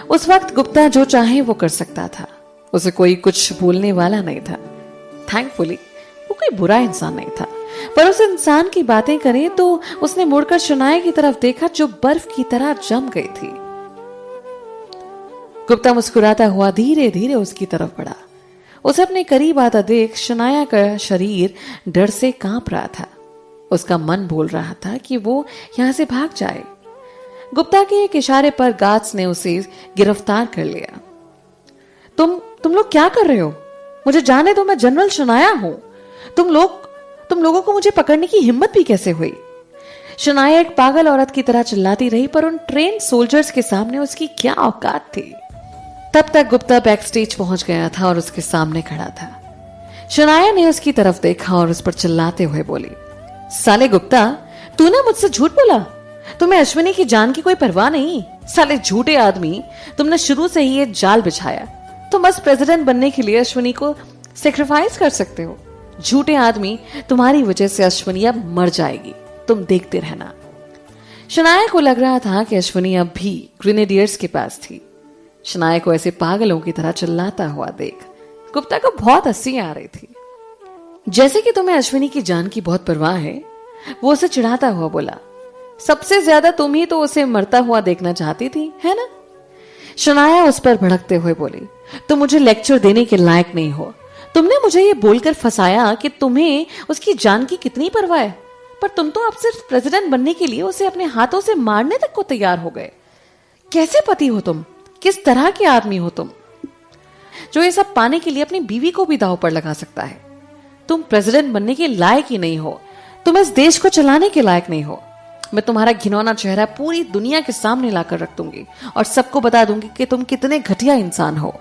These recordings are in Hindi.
उस वक्त गुप्ता जो चाहे वो कर सकता था, उसे कोई कुछ बोलने वाला नहीं था। थैंकफुली वो कोई बुरा इंसान नहीं था, पर उस इंसान की बातें करें तो उसने मुड़कर शनाया की तरफ देखा जो बर्फ की तरह जम गई थी। गुप्ता मुस्कुराता हुआ धीरे धीरे उसकी तरफ बढ़ा। उसे अपने करीब आता देख शनाया का शरीर डर से कांप रहा था। उसका मन बोल रहा था कि वो यहां से भाग जाए। गुप्ता के एक इशारे पर गार्ड्स ने उसे गिरफ्तार कर लिया। तुम लोग क्या कर रहे हो? मुझे जाने दो, मैं जनरल शनाया हूं। तुम लोगों को मुझे पकड़ने की हिम्मत भी कैसे हुई? शनाया एक पागल औरत की तरह चिल्लाती रही, पर उन ट्रेन सोल्जर्स के सामने उसकी क्या औकात थी। तब तक गुप्ता बैक स्टेज पहुंच गया था और उसके सामने खड़ा था। शनाया ने उसकी तरफ देखा और उस पर चिल्लाते हुए बोली, साले गुप्ता, तूने मुझसे झूठ बोला। तुम्हें अश्विनी की जान की कोई परवाह नहीं। साले झूठे आदमी, तुमने शुरू से ही ये जाल बिछाया। तुम बस प्रेसिडेंट बनने के लिए अश्विनी को सेक्रीफाइस कर सकते हो। झूठे आदमी, तुम्हारी वजह से अश्विनी अब मर जाएगी, तुम देखते रहना। शनाया को लग रहा था कि अश्विनी अब भी ग्रेनेडियर्स के पास थी। शनाया को ऐसे पागलों की तरह चिल्लाता हुआ देख गुप्ता को बहुत हंसी आ रही थी। जैसे कि तुम्हें अश्विनी की जान की बहुत परवाह है, वो उसे चिढ़ाता हुआ बोला, सबसे ज्यादा तुम ही तो उसे मरता हुआ देखना चाहती थी, है ना? शनाया उस पर भड़कते हुए बोली, तुम मुझे लेक्चर देने के लायक नहीं हो। तुमने मुझे ये बोलकर फंसाया कि तुम्हें उसकी जान की कितनी परवाह है, पर तुम तो अब सिर्फ प्रेसिडेंट बनने के लिए उसे अपने हाथों से मारने तक को तैयार हो गए। कैसे पति हो तुम? किस तरह के आदमी हो तुम, जो ये सब पाने के लिए अपनी बीवी को भी दांव पर लगा सकता है? तुम प्रेसिडेंट बनने के लायक ही नहीं हो। तुम इस देश को चलाने के लायक नहीं हो। मैं तुम्हारा घिनौना चेहरा पूरी दुनिया के सामने लाकर रख दूंगी और सबको बता दूंगी कि तुम कितने घटिया इंसान हो।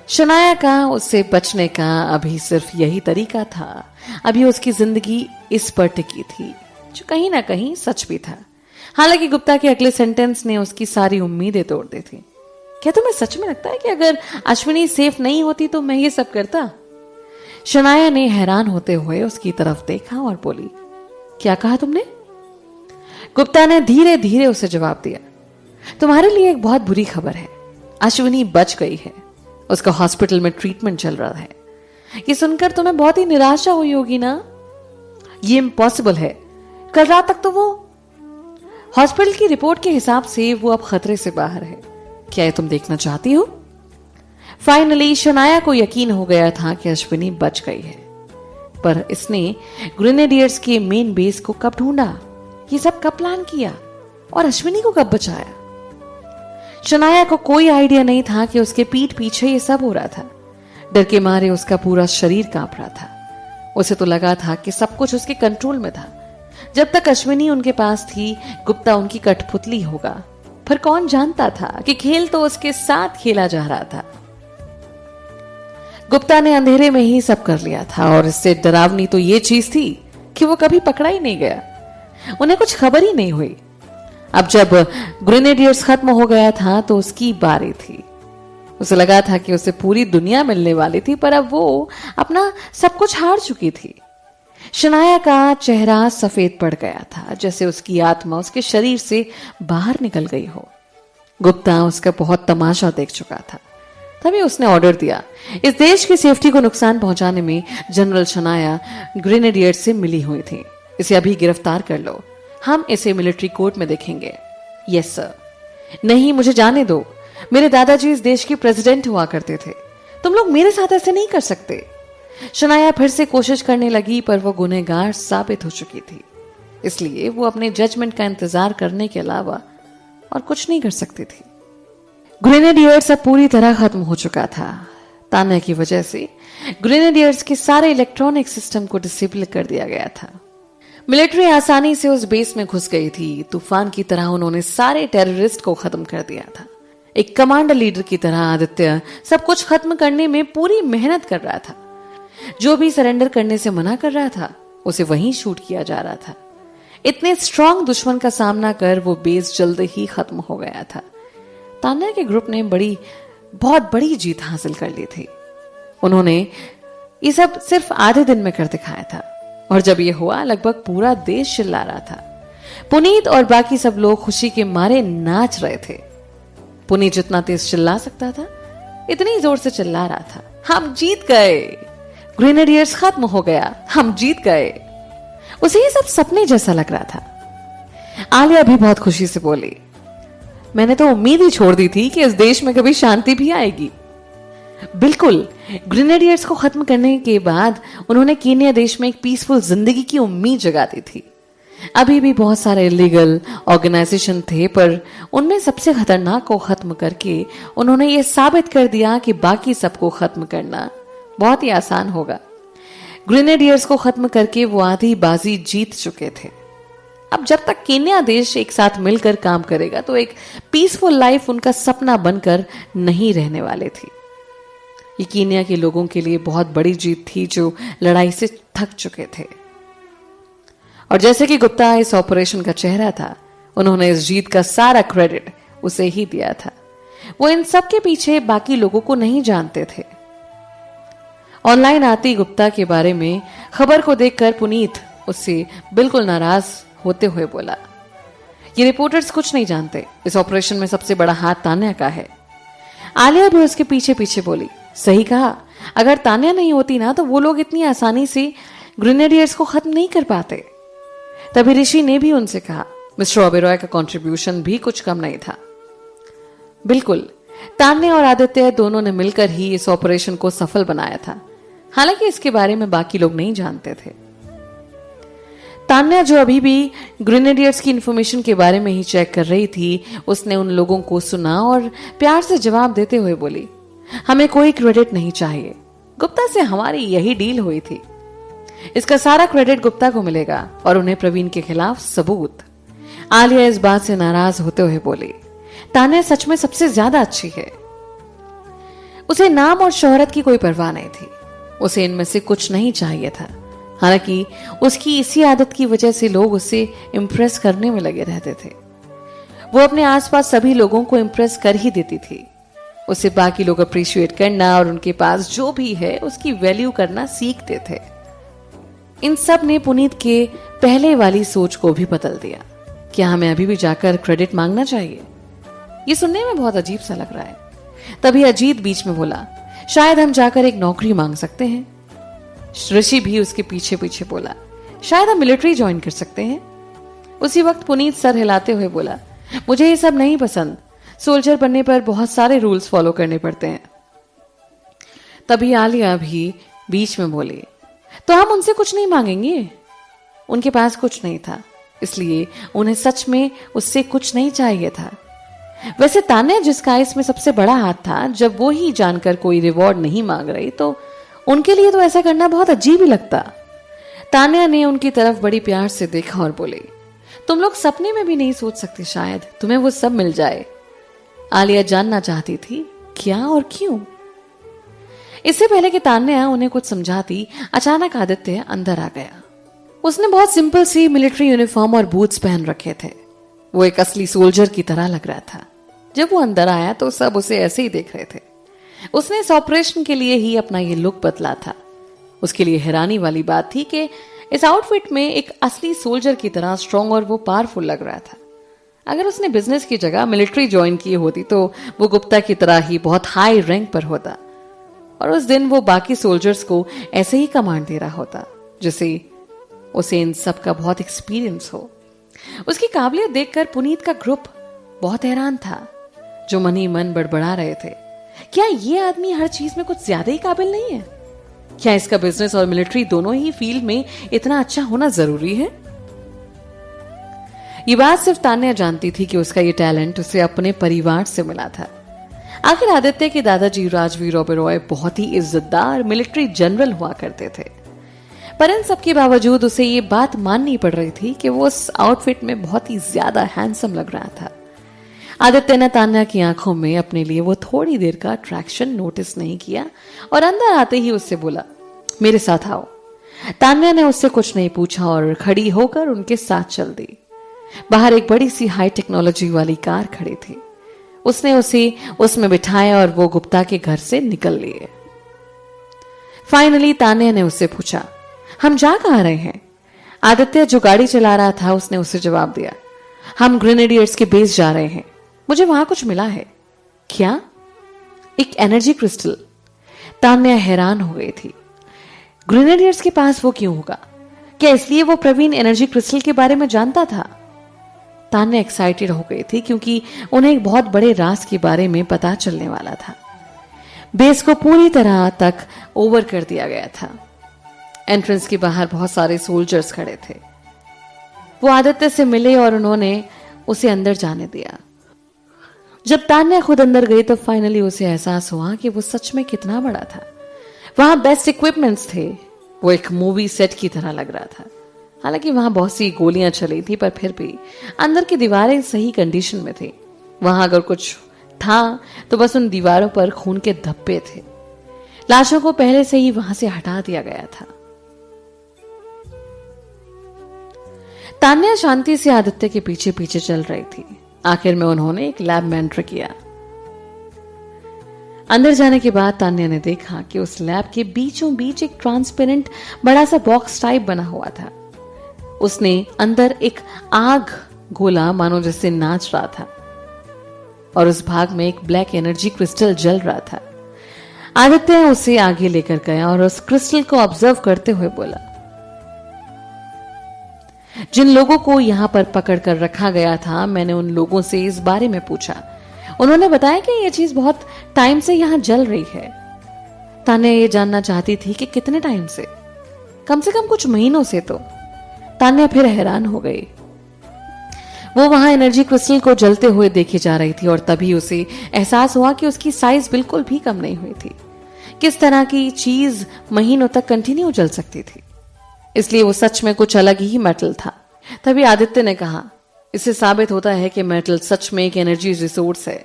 शनाया का उससे बचने का अभी सिर्फ यही तरीका था। अभी उसकी जिंदगी इस पर टिकी थी, जो कहीं ना कहीं सच भी था। हालांकि गुप्ता के अगले सेंटेंस ने उसकी सारी उम्मीदें तोड़ दी थी। क्या तुम्हें सच में लगता है कि अगर अश्विनी सेफ नहीं होती तो मैं ये सब करता? शनाया ने हैरान होते हुए उसकी तरफ देखा और बोली, क्या कहा तुमने? गुप्ता ने धीरे धीरे उसे जवाब दिया, तुम्हारे लिए एक बहुत बुरी खबर है। अश्विनी बच गई है। उसका हॉस्पिटल में ट्रीटमेंट चल रहा है। ये सुनकर तुम्हें बहुत ही निराशा हुई होगी ना? ये इम्पॉसिबल है। कल रात तक तो वो हॉस्पिटल की रिपोर्ट के हिसाब से वो अब खतरे से बाहर है। क्या ये तुम देखना चाहती हो? फाइनली शनाया को यकीन हो गया था कि अश्विनी बच गई है, पर इसने ग्रेनेडियर्स के मेन बेस को कब ढूंढा, ये सब कब प्लान किया और अश्विनी को कब बचाया? शनाया को कोई आइडिया नहीं था कि उसके पीठ पीछे ये सब हो रहा था। डर के मारे उसका पूरा शरीर कांप रहा था। उसे तो लगा था कि सब कुछ उसके कंट्रोल में था। जब तक अश्विनी उनके पास थी, गुप्ता उनकी कठपुतली होगा, पर कौन जानता था कि खेल तो उसके साथ खेला जा रहा था। गुप्ता ने अंधेरे में ही सब कर लिया था, और इससे डरावनी तो ये चीज थी कि वो कभी पकड़ा ही नहीं गया। उन्हें कुछ खबर ही नहीं हुई। अब जब ग्रेनेडियर्स खत्म हो गया था तो उसकी बारी थी। उसे लगा था कि उसे पूरी दुनिया मिलने वाली थी, पर अब वो अपना सब कुछ हार चुकी थी। शनाया का चेहरा सफेद पड़ गया था, जैसे उसकी आत्मा उसके शरीर से बाहर निकल गई हो। गुप्ता उसका बहुत तमाशा देख चुका था। तभी उसने ऑर्डर दिया, इस देश की सेफ्टी को नुकसान पहुंचाने में जनरल शनाया ग्रेनेडियर्स से मिली हुई थी। इसे अभी गिरफ्तार कर लो। हम इसे मिलिट्री कोर्ट में देखेंगे। Yes sir. नहीं, मुझे जाने दो। मेरे दादाजी इस देश के प्रेसिडेंट हुआ करते थे। तुम लोग मेरे साथ ऐसे नहीं कर सकते। शनाया फिर से कोशिश करने लगी, पर वो गुनहगार साबित हो चुकी थी। इसलिए वो अपने जजमेंट का इंतजार करने के अलावा और कुछ नहीं कर सकती थी। ग्रेनेडियर्स अब पूरी तरह खत्म हो चुका था। तान्या की वजह से ग्रेनेडियर्स के सारे इलेक्ट्रॉनिक सिस्टम को डिसेबल कर दिया गया था। मिलिट्री आसानी से उस बेस में घुस गई थी। तूफान की तरह उन्होंने सारे टेररिस्ट को खत्म कर दिया था। एक कमांडर लीडर की तरह आदित्य सब कुछ खत्म करने में पूरी मेहनत कर रहा था। जो भी सरेंडर करने से मना कर रहा था, उसे वहीं शूट किया जा रहा था। इतने स्ट्रांग दुश्मन का सामना कर वो बेस जल्द ही खत्म हो गया था। तान्या के ग्रुप ने बहुत बड़ी जीत हासिल कर ली थी। उन्होंने ये सब सिर्फ आधे दिन में कर दिखाया था, और जब ये हुआ लगभग पूरा देश चिल्ला रहा था। पुनीत और बाकी सब लोग खुशी के मारे नाच रहे थे। पुनीत जितना तेज चिल्ला सकता था इतनी जोर से चिल्ला रहा था, हम जीत गए, ग्रेनेडियर्स खत्म हो गया, हम जीत गए। उसे ये सब सपने जैसा लग रहा था। आलिया भी बहुत खुशी से बोली, मैंने तो उम्मीद ही छोड़ दी थी कि इस देश में कभी शांति भी आएगी। बिल्कुल, ग्रेनेडियर्स को खत्म करने के बाद उन्होंने कीनिया देश में एक पीसफुल जिंदगी की उम्मीद जगा दी थी। अभी भी बहुत सारे इलीगल ऑर्गेनाइजेशन थे, पर उनमें सबसे खतरनाक को खत्म करके उन्होंने ये साबित कर दिया कि बाकी सबको खत्म करना बहुत ही आसान होगा। ग्रेनेडियर्स को खत्म करके वो आधी बाजी जीत चुके थे। अब जब तक कीनिया देश एक साथ मिलकर काम करेगा तो एक पीसफुल लाइफ उनका सपना बनकर नहीं रहने वाले थी। ये कीनिया के लोगों के लिए बहुत बड़ी जीत थी जो लड़ाई से थक चुके थे। और जैसे कि गुप्ता इस ऑपरेशन का चेहरा था, उन्होंने इस जीत का सारा क्रेडिट उसे ही दिया था। वो इन सब के पीछे बाकी लोगों को नहीं जानते थे। ऑनलाइन आती गुप्ता के बारे में खबर को देखकर पुनीत उससे बिल्कुल नाराज होते हुए बोला, ये रिपोर्टर्स कुछ नहीं जानते, इस ऑपरेशन में सबसे बड़ा हाथ तान्या का है। आलिया भी उसके पीछे पीछे बोली, सही कहा, अगर तान्या नहीं होती ना तो वो लोग इतनी आसानी से ग्रेनेडियर्स को खत्म नहीं कर पाते। तभी ऋषि ने भी उनसे कहा, मिस्टर ओबेरॉय का कंट्रीब्यूशन भी कुछ कम नहीं था। बिल्कुल, तान्या और आदित्य दोनों ने मिलकर ही इस ऑपरेशन को सफल बनाया था। हालांकि इसके बारे में बाकी लोग नहीं जानते थे। तान्या जो अभी भी ग्रेनेडियर्स की इंफॉर्मेशन के बारे में ही चेक कर रही थी, उसने उन लोगों को सुना और प्यार से जवाब देते हुए बोली, हमें कोई क्रेडिट नहीं चाहिए, गुप्ता से हमारी यही डील हुई थी। इसका सारा क्रेडिट गुप्ता को मिलेगा और उन्हें प्रवीण के खिलाफ सबूत। आलिया इस बात से नाराज होते हुए बोली, तान्या सच में सबसे ज्यादा अच्छी है। उसे नाम और शोहरत की कोई परवाह नहीं थी, उसे इनमें से कुछ नहीं चाहिए था। हालांकि उसकी इसी आदत की वजह से लोग उसे इम्प्रेस करने में लगे रहते थे। वो अपने आसपास सभी लोगों को इम्प्रेस कर ही देती थी। उसे बाकी लोग अप्रिशिएट करना और उनके पास जो भी है उसकी वैल्यू करना सीखते थे। इन सब ने पुनीत के पहले वाली सोच को भी बदल दिया। क्या हमें अभी भी जाकर क्रेडिट मांगना चाहिए? ये सुनने में बहुत अजीब सा लग रहा है। तभी अजीत बीच में बोला, शायद हम जाकर एक नौकरी मांग सकते हैं। ऋषि भी उसके पीछे पीछे बोला, शायद हम मिलिट्री ज्वाइन कर सकते हैं। उसी वक्त पुनीत सर हिलाते हुए बोला, मुझे ये सब नहीं पसंद, सोल्जर बनने पर बहुत सारे रूल्स फॉलो करने पड़ते हैं। तभी आलिया भी बीच में बोली, तो हम उनसे कुछ नहीं मांगेंगे। उनके पास कुछ नहीं था, इसलिए उन्हें सच में उससे कुछ नहीं चाहिए था। वैसे तान्या जिसका इसमें सबसे बड़ा हाथ था, जब वो ही जानकर कोई रिवॉर्ड नहीं मांग रही तो उनके लिए तो ऐसा करना बहुत अजीब ही लगता। तान्या ने उनकी तरफ बड़ी प्यार से देखा और बोली, तुम लोग सपने में भी नहीं सोच सकते शायद तुम्हें वो सब मिल जाए। आलिया जानना चाहती थी क्या और क्यों। इससे पहले कि तान्या उन्हें कुछ समझाती, अचानक आदित्य अंदर आ गया। उसने बहुत सिंपल सी मिलिट्री यूनिफॉर्म और बूट्स पहन रखे थे। वो एक असली सोल्जर की तरह लग रहा था। जब वो अंदर आया तो सब उसे ऐसे ही देख रहे थे। उसने इस ऑपरेशन के लिए ही अपना ये लुक बदला था। उसके लिए हैरानी वाली बात थी कि इस आउटफिट में एक असली सोल्जर की तरह स्ट्रांग और वो पावरफुल लग रहा था। अगर उसने बिजनेस की जगह मिलिट्री ज्वाइन की होती तो वो गुप्ता की तरह ही बहुत हाई रैंक पर होता और उस दिन वो बाकी सोल्जर्स को ऐसे ही कमांड दे रहा होता जैसे उसे इन सब का बहुत एक्सपीरियंस हो। उसकी काबिलियत देखकर पुनीत का ग्रुप बहुत हैरान था, जो मन ही मन बड़बड़ा रहे थे, क्या ये आदमी हर चीज में कुछ ज्यादा ही काबिल नहीं है? क्या इसका बिजनेस और मिलिट्री दोनों ही फील्ड में इतना अच्छा होना जरूरी है? ये बात सिर्फ तान्या जानती थी कि उसका ये टैलेंट उसे अपने परिवार से मिला था। आखिर आदित्य के दादाजी राजवीर ओबेरॉय बहुत ही इज्जतदार मिलिट्री जनरल हुआ करते थे, पर इन सब के बावजूद उसे ये बात माननी पड़ रही थी कि वो उस आउटफिट में बहुत ही ज्यादा हैंडसम लग रहा था। आदित्य ने तान्या की आंखों में अपने लिए वो थोड़ी देर का अट्रैक्शन नोटिस नहीं किया और अंदर आते ही उससे बोला, मेरे साथ आओ। तान्या ने उससे कुछ नहीं पूछा और खड़ी होकर उनके साथ चल दी। बाहर एक बड़ी सी हाई टेक्नोलॉजी वाली कार खड़ी थी। उसने उसे उसमें बिठाया और वो गुप्ता के घर से निकल लिए। फाइनली तान्या ने उससे पूछा, हम जा कहां रहे हैं? आदित्य जो गाड़ी चला रहा था उसने उसे जवाब दिया, हम ग्रेनेडियर्स के बेस जा रहे हैं, मुझे वहां कुछ मिला है। क्या? एक एनर्जी क्रिस्टल? तान्या हैरान हो गई थी। ग्रेनेडियर्स के पास वो क्यों होगा? क्या इसलिए वो प्रवीण एनर्जी क्रिस्टल के बारे में जानता था? तान्या एक्साइटेड हो गई थी क्योंकि उन्हें एक बहुत बड़े राज के बारे में पता चलने वाला था। बेस को पूरी तरह तक ओवर कर दिया गया था। एंट्रेंस के बाहर बहुत सारे सोल्जर्स खड़े थे। वो आदित्य से मिले और उन्होंने उसे अंदर जाने दिया। जब तान्या खुद अंदर गई तो फाइनली उसे एहसास हुआ कि वो सच में कितना बड़ा था। वहां बेस्ट इक्विपमेंट्स थे। वो एक मूवी सेट की तरह लग रहा था। हालांकि वहां बहुत सी गोलियां चली थी, पर फिर भी अंदर की दीवारें सही कंडीशन में थी। वहां अगर कुछ था तो बस उन दीवारों पर खून के धब्बे थे। लाशों को पहले से ही वहां से हटा दिया गया था। तान्या शांति से आदित्य के पीछे पीछे चल रही थी। आखिर में उन्होंने एक लैब में एंटर किया। अंदर जाने के बाद तान्या ने देखा कि उस लैब के बीचों बीच एक ट्रांसपेरेंट बड़ा सा बॉक्स टाइप बना हुआ था। उसने अंदर एक आग गोला मानो जैसे नाच रहा था और उस भाग में एक ब्लैक एनर्जी क्रिस्टल जल रहा था। आदित्य उसे आगे लेकर गया और उस क्रिस्टल को ऑब्जर्व करते हुए बोला, जिन लोगों को यहां पर पकड़ कर रखा गया था, मैंने उन लोगों से इस बारे में पूछा। उन्होंने बताया कि यह चीज बहुत टाइम से यहां जल रही है। तान्या ये जानना चाहती थी कि कितने टाइम से कम कुछ महीनों से। तो तान्या फिर हैरान हो गई। वो वहां एनर्जी क्रिस्टल को जलते हुए देखे जा रही थी और तभी उसे एहसास हुआ कि उसकी साइज बिल्कुल भी कम नहीं हुई थी। किस तरह की चीज महीनों तक कंटिन्यू जल सकती थी? इसलिए वो सच में कुछ अलग ही मेटल था। तभी आदित्य ने कहा, इससे साबित होता है कि मेटल सच में एक एनर्जी रिसोर्स है,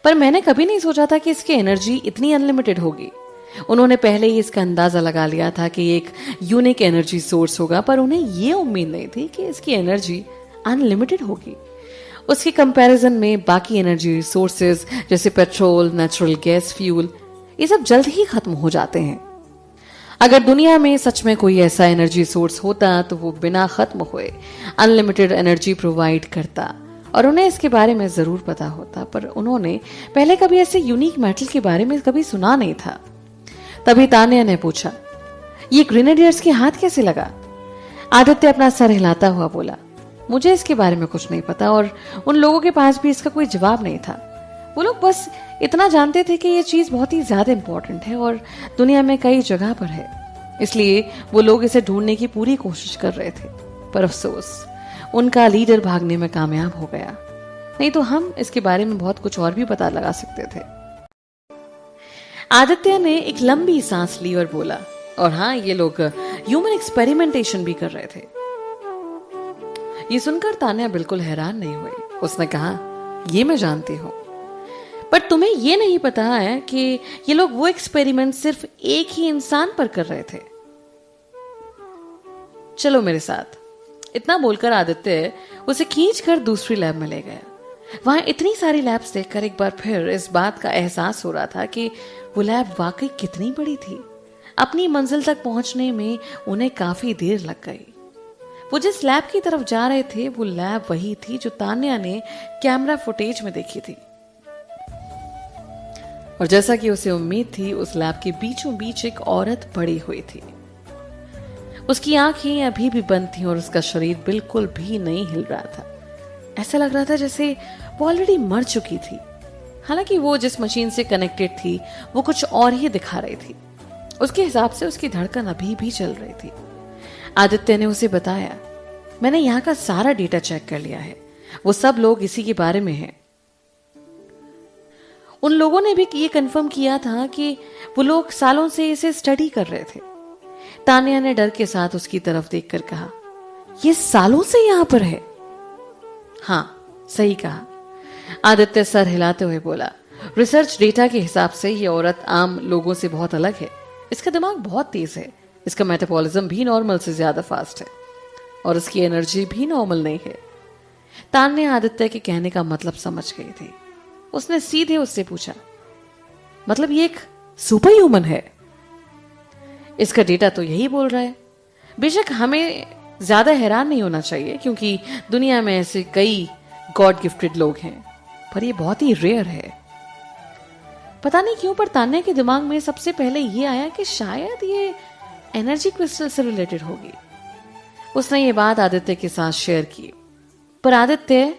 पर मैंने कभी नहीं सोचा था कि इसकी एनर्जी इतनी अनलिमिटेड होगी। उन्होंने पहले ही इसका अंदाजा लगा लिया था कि एक यूनिक एनर्जी सोर्स होगा, पर उन्हें यह उम्मीद नहीं थी कि इसकी एनर्जी अनलिमिटेड होगी। उसके कंपैरिजन में बाकी एनर्जी रिसोर्सेज जैसे पेट्रोल, नेचुरल गैस, फ्यूल, ये सब जल्द ही खत्म हो जाते हैं। अगर दुनिया में सच में कोई ऐसा एनर्जी सोर्स होता तो वो बिना खत्म हुए अनलिमिटेड एनर्जी प्रोवाइड करता और उन्हें इसके बारे में जरूर पता होता, पर उन्होंने पहले कभी ऐसे यूनिक मेटल के बारे में कभी सुना नहीं था। तभी तान्या ने पूछा, ये ग्रेनेडियर्स के हाथ कैसे लगा? आदित्य अपना सर हिलाता हुआ बोला, मुझे इसके बारे में कुछ नहीं पता और उन लोगों के पास भी इसका कोई जवाब नहीं था। वो लोग बस इतना जानते थे कि ये चीज बहुत ही ज्यादा इंपॉर्टेंट है और दुनिया में कई जगह पर है, इसलिए वो लोग इसे ढूंढने की पूरी कोशिश कर रहे थे। पर अफसोस, उनका लीडर भागने में कामयाब हो गया, नहीं तो हम इसके बारे में बहुत कुछ और भी पता लगा सकते थे। आदित्य ने एक लंबी सांस ली और बोला, और हाँ, ये लोग ह्यूमन एक्सपेरिमेंटेशन भी कर रहे थे। ये सुनकर तान्या बिल्कुल हैरान नहीं हुई। उसने कहा, ये मैं जानती हूं, पर तुम्हें यह नहीं पता है कि ये लोग वो एक्सपेरिमेंट सिर्फ एक ही इंसान पर कर रहे थे। चलो मेरे साथ। इतना बोलकर आदित्य उसे खींचकर दूसरी लैब में ले गया। वहां इतनी सारी लैब्स देखकर एक बार फिर इस बात का एहसास हो रहा था कि वो लैब वाकई कितनी बड़ी थी। अपनी मंजिल तक पहुंचने में उन्हें काफी देर लग गई। वो जिस लैब की तरफ जा रहे थे वो लैब वही थी जो तान्या ने कैमरा फुटेज में देखी थी। और जैसा कि उसे उम्मीद थी, उस लैब के बीचों बीच एक औरत पड़ी हुई थी। उसकी आंखें अभी भी बंद थीं और उसका शरीर बिल्कुल भी नहीं हिल रहा था। ऐसा लग रहा था जैसे वो ऑलरेडी मर चुकी थी। हालांकि वो जिस मशीन से कनेक्टेड थी वो कुछ और ही दिखा रही थी। उसके हिसाब से उसकी धड़कन अभी भी चल रही थी। आदित्य ने उसे बताया, मैंने यहाँ का सारा डेटा चेक कर लिया है, वो सब लोग इसी के बारे में हैं। उन लोगों ने भी ये कंफर्म किया था कि वो लोग सालों से इसे स्टडी कर रहे थे। तान्या ने डर के साथ उसकी तरफ देखकर कहा, ये सालों से यहां पर है? हाँ, सही कहा। आदित्य सर हिलाते हुए बोला, रिसर्च डेटा के हिसाब से ये औरत आम लोगों से बहुत अलग है। इसका दिमाग बहुत तेज है, इसका मेटाबॉलिज्म भी नॉर्मल से ज्यादा फास्ट है और इसकी एनर्जी भी नॉर्मल नहीं है। तान्या आदित्य के कहने का मतलब समझ गई थी। उसने सीधे उससे पूछा, मतलब ये एक सुपर ह्यूमन है? इसका डेटा तो यही बोल रहा है। बेशक हमें ज्यादा हैरान नहीं होना चाहिए क्योंकि दुनिया में ऐसे कई गॉड गिफ्टेड लोग हैं, पर ये बहुत ही रेयर है। पता नहीं क्यों पर तान्या के दिमाग में सबसे पहले ये आया कि शायद ये एनर्जी क्रिस्टल से रिलेटेड होगी। उसने ये बात आदित्य के साथ शेयर की, पर आदित्य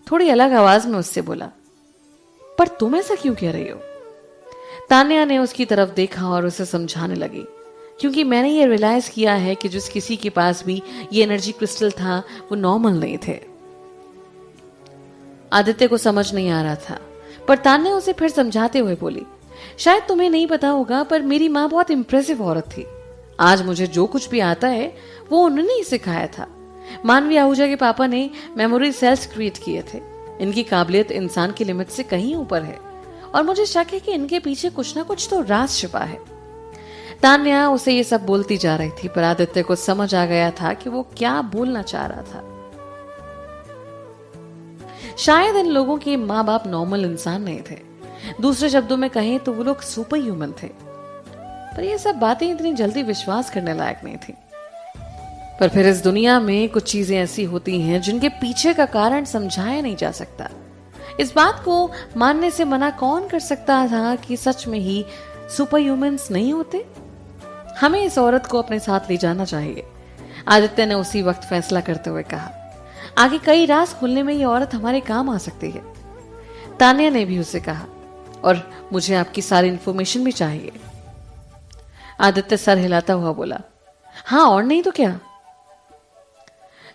थोड़ी अलग आवाज में उससे बोला, पर तुम ऐसा क्यों कह रही हो? तान्या ने उसकी तरफ देखा और उसे समझाने लगी, क्योंकि मैंने ये रियलाइज किया है कि जिस किसी के पास भी ये एनर्जी क्रिस्टल था वो नॉर्मल नहीं थे। आदित्य को समझ नहीं आ रहा था, पर तान्या उसे फिर समझाते हुए बोली, शायद तुम्हें नहीं पता होगा पर मेरी माँ बहुत इंप्रेसिव औरत थी। आज मुझे जो कुछ भी आता है वो उन्होंने ही सिखाया था। मानवी आहूजा के पापा ने मेमोरी सेल्स क्रिएट किए थे। इनकी काबिलियत इंसान की लिमिट से कहीं ऊपर है और मुझे शक है कि इनके पीछे कुछ ना कुछ तो राज छिपा है। तान्या उसे ये सब बोलती जा रही थी, पर आदित्य को समझ आ गया था कि वो क्या बोलना चाह रहा था। शायद इन लोगों के माँ बाप नॉर्मल इंसान नहीं थे। दूसरे शब्दों में कहें तो वो लोग सुपर ह्यूमन थे। पर ये सब बातें इतनी जल्दी विश्वास करने लायक नहीं थी। पर फिर इस दुनिया में कुछ चीजें ऐसी होती हैं जिनके पीछे का कारण समझाया नहीं जा सकता। इस बात को मानने से मना कौन कर सकता था कि सच में ही सुपर ह्यूमंस नहीं होते? हमें इस औरत को अपने साथ ले जाना चाहिए, आदित्य ने उसी वक्त फैसला करते हुए कहा। आगे कई राज खुलने में ये औरत हमारे काम आ सकती है। तान्या ने भी उसे कहा, और मुझे आपकी सारी इंफॉर्मेशन भी चाहिए। आदित्य सर हिलाता हुआ बोला, हाँ और नहीं तो क्या।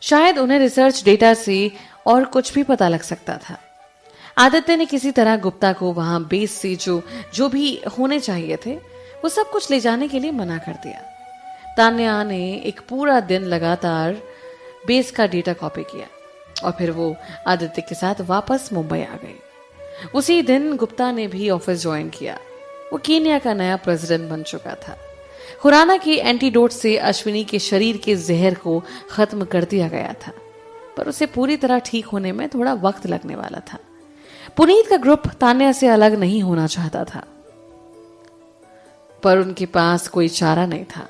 शायद उन्हें रिसर्च डेटा से और कुछ भी पता लग सकता था। आदित्य ने किसी तरह गुप्ता को वहां बेस से जो भी होने चाहिए थे वो सब कुछ ले जाने के लिए मना कर दिया। तान्या ने एक पूरा दिन लगातार बेस का डेटा कॉपी किया और फिर वो आदित्य के साथ वापस मुंबई आ गई। उसी दिन गुप्ता ने भी ऑफिस ज्वाइन किया। वो कीनिया का नया प्रेसिडेंट बन चुका था। खुराना के एंटीडोट से अश्विनी के शरीर के जहर को खत्म कर दिया गया था, पर उसे पूरी तरह ठीक होने में थोड़ा वक्त लगने वाला था। पुनीत का ग्रुप तान्या से अलग नहीं होना चाहता था, पर उनके पास कोई चारा नहीं था।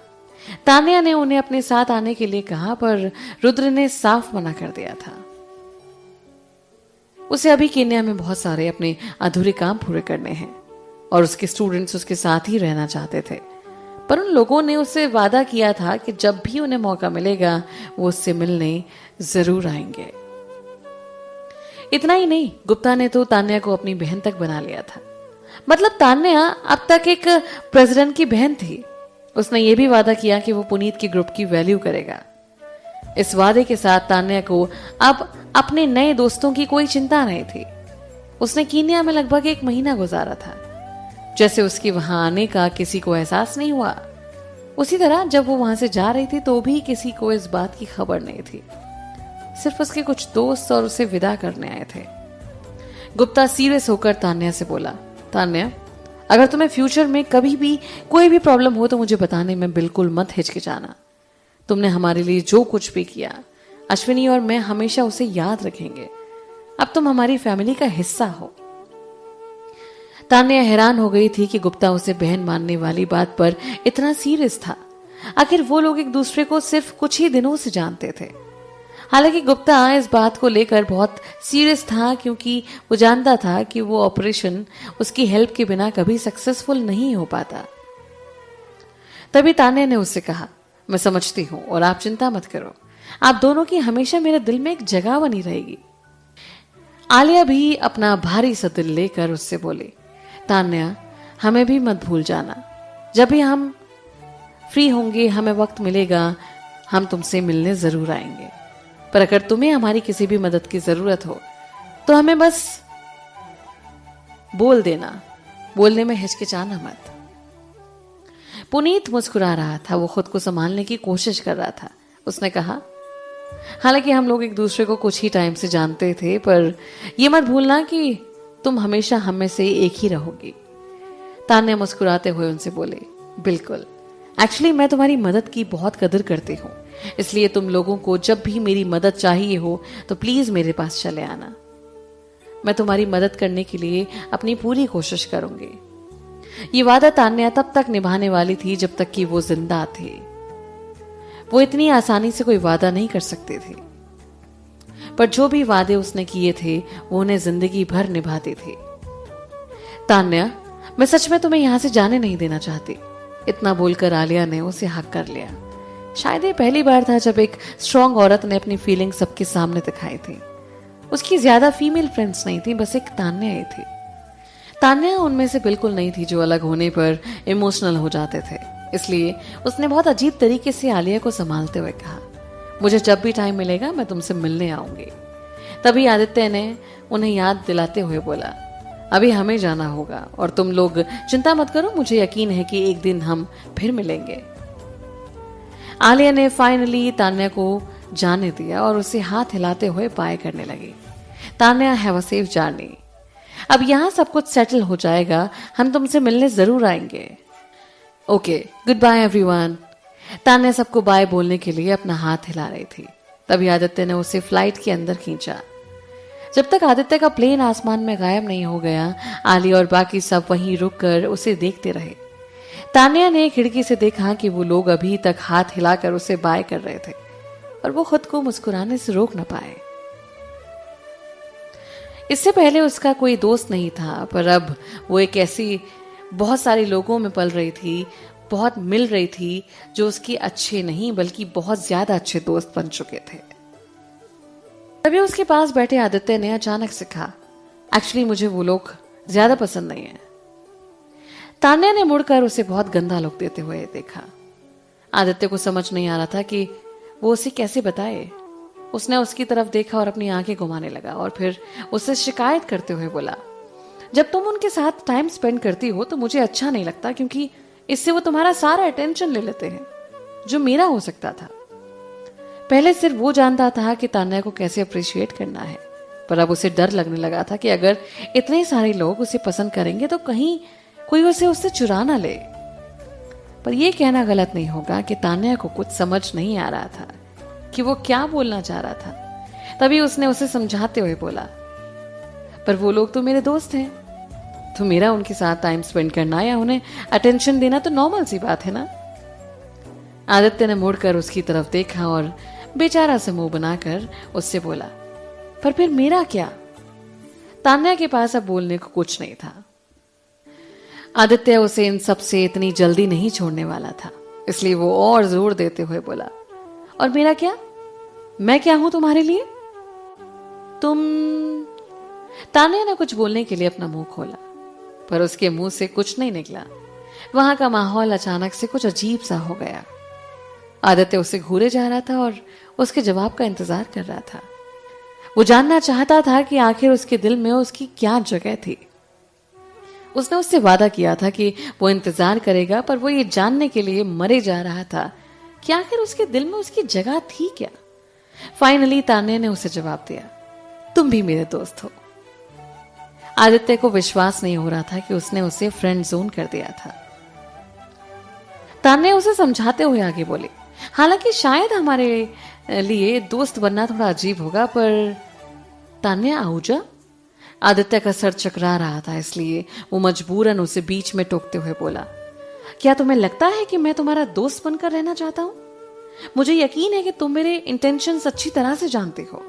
तान्या ने उन्हें अपने साथ आने के लिए कहा, पर रुद्र ने साफ मना कर दिया था। उसे अभी केन्या में बहुत सारे अपने अधूरे काम पूरे करने हैं और उसके स्टूडेंट्स उसके साथ ही रहना चाहते थे। पर उन लोगों ने उससे वादा किया था कि जब भी उन्हें मौका मिलेगा वो उससे मिलने जरूर आएंगे। इतना ही नहीं, गुप्ता ने तो तान्या को अपनी बहन तक बना लिया था। मतलब तान्या अब तक एक प्रेसिडेंट की बहन थी। उसने ये भी वादा किया कि वो पुनीत के ग्रुप की वैल्यू करेगा। इस वादे के साथ तान्या को अब अपने नए दोस्तों की कोई चिंता नहीं थी। उसने कीनिया में लगभग 1 महीना गुजारा था। जैसे उसके वहां आने का किसी को एहसास नहीं हुआ, उसी तरह जब वो वहां से जा रही थी तो भी किसी को इस बात की खबर नहीं थी। सिर्फ उसके कुछ दोस्त और उसे विदा करने आए थे। गुप्ता सीरियस होकर तान्या से बोला, तान्या, अगर तुम्हें फ्यूचर में कभी भी कोई भी प्रॉब्लम हो तो मुझे बताने में बिल्कुल मत हिचकिचाना। तुमने हमारे लिए जो कुछ भी किया, अश्विनी और मैं हमेशा उसे याद रखेंगे। अब तुम हमारी फैमिली का हिस्सा हो। तान्या हैरान हो गई थी कि गुप्ता उसे बहन मानने वाली बात पर इतना सीरियस था। आखिर वो लोग एक दूसरे को सिर्फ कुछ ही दिनों से जानते थे। हालांकि गुप्ता इस बात को लेकर बहुत सीरियस था, क्योंकि वो जानता था कि वो ऑपरेशन उसकी हेल्प के बिना कभी सक्सेसफुल नहीं हो पाता। तभी तान्या ने उससे कहा, मैं समझती हूं और आप चिंता मत करो, आप दोनों की हमेशा मेरे दिल में एक जगह बनी रहेगी। आलिया भी अपना भारी सा दिल लेकर उससे बोली, तान्या, हमें भी मत भूल जाना। जब भी हम फ्री होंगे, हमें वक्त मिलेगा, हम तुमसे मिलने जरूर आएंगे। पर अगर तुम्हें हमारी किसी भी मदद की जरूरत हो तो हमें बस बोल देना, बोलने में हिचकिचाना मत। पुनीत मुस्कुरा रहा था। वो खुद को संभालने की कोशिश कर रहा था। उसने कहा, हालांकि हम लोग एक दूसरे को कुछ ही टाइम से जानते थे, पर यह मत भूलना कि तुम हमेशा हम में से एक ही रहोगी। तान्या मुस्कुराते हुए उनसे बोले, बिल्कुल, एक्चुअली मैं तुम्हारी मदद की बहुत कदर करती हूँ, इसलिए तुम लोगों को जब भी मेरी मदद चाहिए हो तो प्लीज मेरे पास चले आना। मैं तुम्हारी मदद करने के लिए अपनी पूरी कोशिश करूंगी। ये वादा तान्या तब तक निभाने वाली थी जब तक कि वो जिंदा थी। वो इतनी आसानी से कोई वादा नहीं कर सकती थी, पर जो भी वादे उसने किए थे वो उन्हें जिंदगी भर निभाती थी। तान्या, मैं सच में तुम्हें यहां से जाने नहीं देना चाहती। इतना बोलकर आलिया ने उसे हक कर लिया। शायद ये पहली बार था जब एक स्ट्रांग औरत ने अपनी फीलिंग सबके सामने दिखाई थी। उसकी ज्यादा फीमेल फ्रेंड्स नहीं थी, बस एक तान्या ही थी। तान्या उनमें से बिल्कुल नहीं थी जो अलग होने पर इमोशनल हो जाते थे। इसलिए उसने बहुत अजीब तरीके से आलिया को संभालते हुए कहा, मुझे जब भी टाइम मिलेगा मैं तुमसे मिलने आऊंगी। तभी आदित्य ने उन्हें याद दिलाते हुए बोला, अभी हमें जाना होगा और तुम लोग चिंता मत करो, मुझे यकीन है कि एक दिन हम फिर मिलेंगे। आलिया ने फाइनली तान्या को जाने दिया और उसे हाथ हिलाते हुए बाय करने लगी। Tanya, have a safe journey. अब यहां सब कुछ सेटल हो जाएगा, हम तुमसे मिलने जरूर आएंगे। Okay, good bye everyone. Tanya सबको बाय बोलने के लिए अपना हाथ हिला रही थी। तभी आदित्य ने उसे फ्लाइट के अंदर खींचा। जब तक आदित्य का प्लेन आसमान में गायब नहीं हो गया, आलिया और बाकी सब वहीं रुककर उसे देखते रहे। तान्या ने खिड़की से देखा कि वो लोग अभी तक हाथ हिलाकर उसे बाय कर रहे थे और वो खुद को मुस्कुराने से रोक न पाए। इससे पहले उसका कोई दोस्त नहीं था, पर अब वो एक ऐसी बहुत सारे लोगों में पल रही थी, बहुत मिल रही थी, जो उसके अच्छे नहीं बल्कि बहुत ज्यादा अच्छे दोस्त बन चुके थे। तभी उसके पास बैठे आदित्य ने अचानक से कहा, एक्चुअली मुझे वो लोग ज्यादा पसंद नहीं है। तान्या ने मुड़कर उसे बहुत गंदा लुक देते हुए देखा। आदित्य को समझ नहीं आ रहा था कि वो उसे कैसे बताए। उसने उसकी तरफ देखा और अपनी आंखें घुमाने लगा और फिर उससे शिकायत करते हुए बोला, जब तुम उनके साथ टाइम स्पेंड करती हो तो मुझे अच्छा नहीं लगता, क्योंकि इससे वो तुम्हारा सारा अटेंशन ले लेते हैं जो मेरा हो सकता था। पहले सिर्फ वो जानता था कि तान्या को कैसे अप्रिशिएट करना है, पर अब उसे डर लगने लगा था कि अगर इतने सारे लोग उसे पसंद करेंगे तो कहीं कोई उसे उससे चुरा ना ले। पर यह कहना गलत नहीं होगा कि तान्या को कुछ समझ नहीं आ रहा था कि वो क्या बोलना चाह रहा था। तभी उसने उसे समझाते हुए बोला, पर वो लोग तो मेरे दोस्त हैं, तो मेरा उनके साथ टाइम स्पेंड करना या उन्हें अटेंशन देना तो नॉर्मल सी बात है ना। आदित्य ने मुड़कर उसकी तरफ देखा और बेचारा से मुंह बनाकर उससे बोला, पर फिर मेरा क्या? तान्या के पास अब बोलने को कुछ नहीं था। आदित्य उसे इन सब से इतनी जल्दी नहीं छोड़ने वाला था, इसलिए वो और जोर देते हुए बोला, और मेरा क्या? मैं क्या हूं तुम्हारे लिए? तुम। तान्या ने कुछ बोलने के लिए अपना मुंह खोला, पर उसके मुंह से कुछ नहीं निकला। वहां का माहौल अचानक से कुछ अजीब सा हो गया। आदित्य उसे घूरे जा रहा था और उसके जवाब का इंतजार कर रहा था। वो जानना चाहता था कि आखिर उसके दिल में उसकी क्या जगह थी। उसने उससे वादा किया था कि वो इंतजार करेगा, पर वो ये जानने के लिए मरे जा रहा था कि आखिर उसके दिल में उसकी जगह थी क्या। फाइनली तान्या ने उसे जवाब दिया, तुम भी मेरे दोस्त हो। आदित्य को विश्वास नहीं हो रहा था कि उसने उसे फ्रेंड जोन कर दिया था। तान्या उसे समझाते हुए आगे बोली, हालांकि शायद हमारे लिए दोस्त बनना थोड़ा अजीब होगा, पर तान्या आहूजा। आदित्य का सर चकरा रहा था, इसलिए वो मजबूरन उसे बीच में टोकते हुए बोला, क्या तुम्हें लगता है कि मैं तुम्हारा दोस्त बनकर रहना चाहता हूं? मुझे यकीन है कि तुम मेरे इंटेंशंस अच्छी तरह से जानते हो।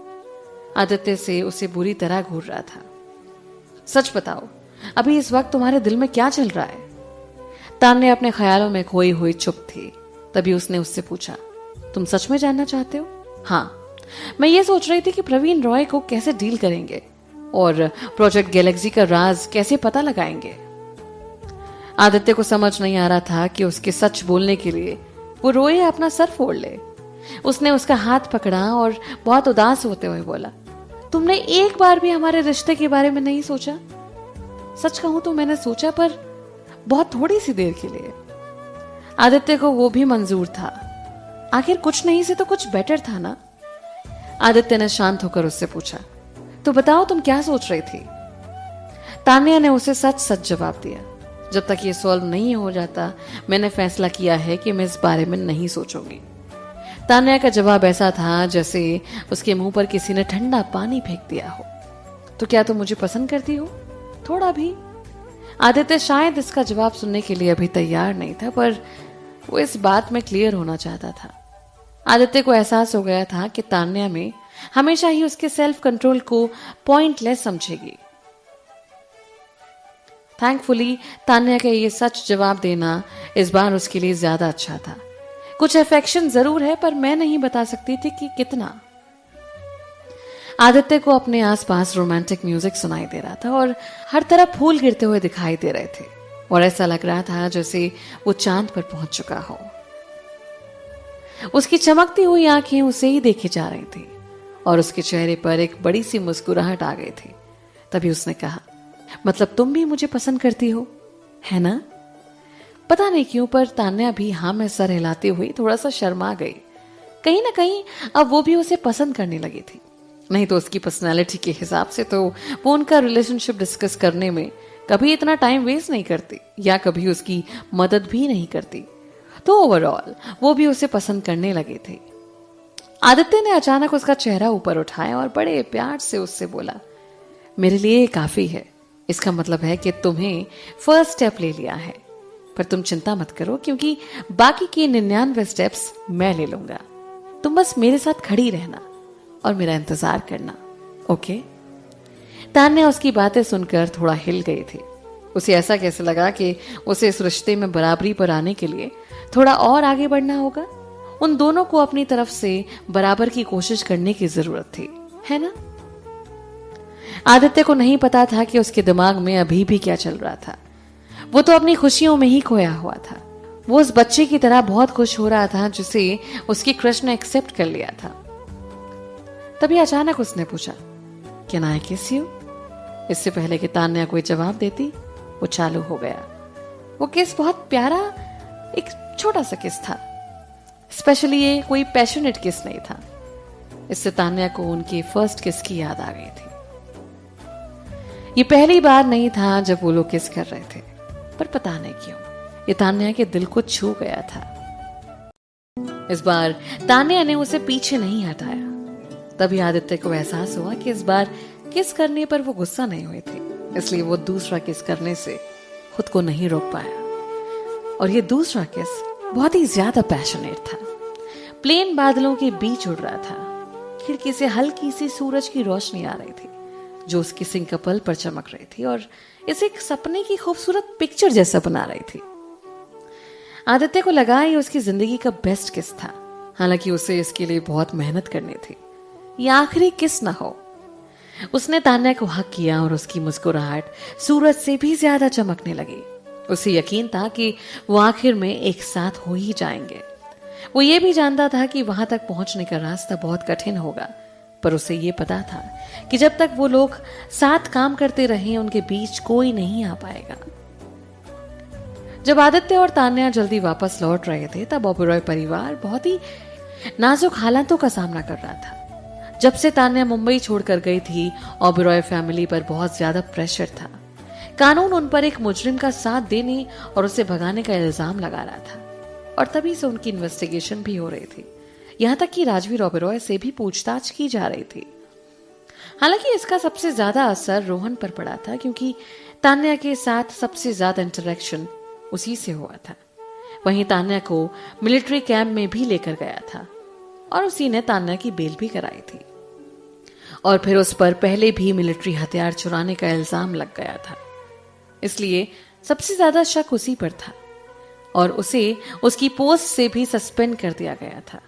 आदित्य से उसे बुरी तरह घूर रहा था। सच बताओ, अभी इस वक्त तुम्हारे दिल में क्या चल रहा है? तान्या अपने ख्यालों में खोई हुई चुप थी। तभी उसने उससे पूछा, तुम सच में जानना चाहते हो? हाँ, मैं ये सोच रही थी कि प्रवीण रॉय को कैसे डील करेंगे और प्रोजेक्ट गैलेक्सी का राज कैसे पता लगाएंगे। आदित्य को समझ नहीं आ रहा था कि उसके सच बोलने के लिए वो रोए या अपना सर फोड़ ले। उसने उसका हाथ पकड़ा और बहुत उदास होते हुए बोला, तुमने एक बार भी हमारे रिश्ते के बारे में नहीं सोचा? सच कहूं तो मैंने सोचा, पर बहुत थोड़ी सी देर के लिए। आदित्य को वो भी मंजूर था, आखिर कुछ नहीं से तो कुछ बेटर था ना। आदित्य ने शांत होकर उससे पूछा, तो बताओ तुम क्या सोच रही थी? तान्या ने उसे सच सच जवाब दिया, जब तक ये सॉल्व नहीं हो जाता मैंने फैसला किया है कि मैं इस बारे में नहीं सोचूंगी। तान्या का जवाब ऐसा था जैसे उसके मुंह पर किसी ने ठंडा पानी फेंक दिया हो। तो क्या तुम मुझे पसंद करती हो? थोड़ा भी? आदित्य शायद इसका जवाब सुनने के लिए अभी तैयार नहीं था, पर वो इस बात में क्लियर होना चाहता था। आदित्य को एहसास हो गया था कि तान्या में हमेशा ही उसके सेल्फ कंट्रोल को पॉइंटलेस समझेगी। थैंकफुली तान्या का ये सच जवाब देना इस बार उसके लिए ज्यादा अच्छा था। कुछ अफेक्शन जरूर है, पर मैं नहीं बता सकती थी कि कितना। आदित्य को अपने आसपास रोमांटिक म्यूजिक सुनाई दे रहा था और हर तरफ फूल गिरते हुए दिखाई दे रहे थे, और ऐसा लग रहा था जैसे वो चांद पर पहुंच चुका हो। उसकी चमकती हुई आंखें उसे ही देखे जा रही थी और उसके चेहरे पर एक बड़ी सी मुस्कुराहट आ गई थी। तभी उसने कहा, मतलब तुम भी मुझे पसंद करती हो, है ना? पता नहीं क्यों, पर तान्या भी हाँ में सर हिलाते हुए थोड़ा सा शर्मा गई। कहीं ना कहीं अब वो भी उसे पसंद करने लगी थी। नहीं तो उसकी पर्सनालिटी के हिसाब से तो वो उनका रिलेशनशिप डिस्कस करने में कभी इतना टाइम वेस्ट नहीं करती या कभी उसकी मदद भी नहीं करती। तो ओवरऑल वो भी उसे पसंद करने लगे थे। आदित्य ने अचानक उसका चेहरा ऊपर उठाया और बड़े प्यार से उससे बोला, मेरे लिए काफी है। इसका मतलब है कि तुम्हें फर्स्ट स्टेप ले लिया है, पर तुम चिंता मत करो क्योंकि बाकी के 99 स्टेप्स मैं ले लूंगा। तुम बस मेरे साथ खड़ी रहना और मेरा इंतजार करना, ओके? तान्या उसकी बातें सुनकर थोड़ा हिल गई थी। उसे ऐसा कैसे लगा कि उसे इस रिश्ते में बराबरी पर आने के लिए थोड़ा और आगे बढ़ना होगा। उन दोनों को अपनी तरफ से बराबर की कोशिश करने की जरूरत थी, है ना? आदित्य को नहीं पता था कि उसके दिमाग में अभी भी क्या चल रहा था। वो तो अपनी खुशियों में ही खोया हुआ था। वो उस बच्चे की तरह बहुत खुश हो रहा था जिसे उसकी क्रश ने एक्सेप्ट कर लिया था। तभी अचानक उसने पूछा, कैन आई किस यू? इससे पहले कि तान्या कोई जवाब देती, वो चालू हो गया। वो किस बहुत प्यारा, एक छोटा सा किस था। स्पेशली ये कोई पैशनेट किस नहीं था। इससे तान्या को उनके फर्स्ट किस की याद आ गई थी। ये पहली बार नहीं था जब वो लोग किस कर रहे थे, पर पता नहीं क्यों ये तान्या के दिल को छू गया था। इस बार तान्या ने उसे पीछे नहीं हटाया। तभी आदित्य को एहसास हुआ कि इस बार किस करने पर वो गुस्सा नहीं हुई थी, इसलिए वो दूसरा किस करने से खुद को नहीं रोक पाया। और ये दूसरा किस बहुत ही ज्यादा पैशनेट था। प्लेन बादलों के बीच उड़ रहा था। खिड़की से हल्की सी सूरज की रोशनी आ रही थी जो उसकी किसिंग कपल पर चमक रही थी और इसे एक सपने की खूबसूरत पिक्चर जैसा बना रही थी। आदित्य को लगा ये उसकी जिंदगी का बेस्ट किस था। हालांकि उसे इसके लिए बहुत मेहनत करनी थी। ये आखिरी किस ना हो। उसने तान्या को हक किया और उसकी मुस्कुराहट सूरज से भी ज्यादा चमकने लगी। उसे यकीन था कि वो आखिर में एक साथ हो ही जाएंगे। वो ये भी जानता था कि वहां तक पहुंचने का रास्ता बहुत कठिन होगा, पर उसे ये पता था कि जब तक वो लोग साथ काम करते रहे उनके बीच कोई नहीं आ पाएगा। जब आदित्य और तान्या जल्दी वापस लौट रहे थे तब ओबेरॉय परिवार बहुत ही नाजुक हालातों का सामना कर रहा था। जब से तान्या मुंबई छोड़कर गई थी, ओबेरॉय फैमिली पर बहुत ज्यादा प्रेशर था। कानून उन पर एक मुजरिम का साथ देने और उसे भगाने का इल्जाम लगा रहा था, और तभी से उनकी इन्वेस्टिगेशन भी हो रही थी। यहां तक कि राजवीर ओबेरॉय से भी पूछताछ की जा रही थी। हालांकि इसका सबसे ज्यादा असर रोहन पर पड़ा था, क्योंकि तान्या के साथ सबसे ज्यादा इंटरेक्शन उसी से हुआ था। वहीं तान्या को मिलिट्री कैंप में भी लेकर गया था और उसी ने तान्या की बेल भी कराई थी, और फिर उस पर पहले भी मिलिट्री हथियार चुराने का इल्जाम लग गया था। इसलिए सबसे ज्यादा शक उसी पर था और उसे उसकी पोस्ट से भी सस्पेंड कर दिया गया था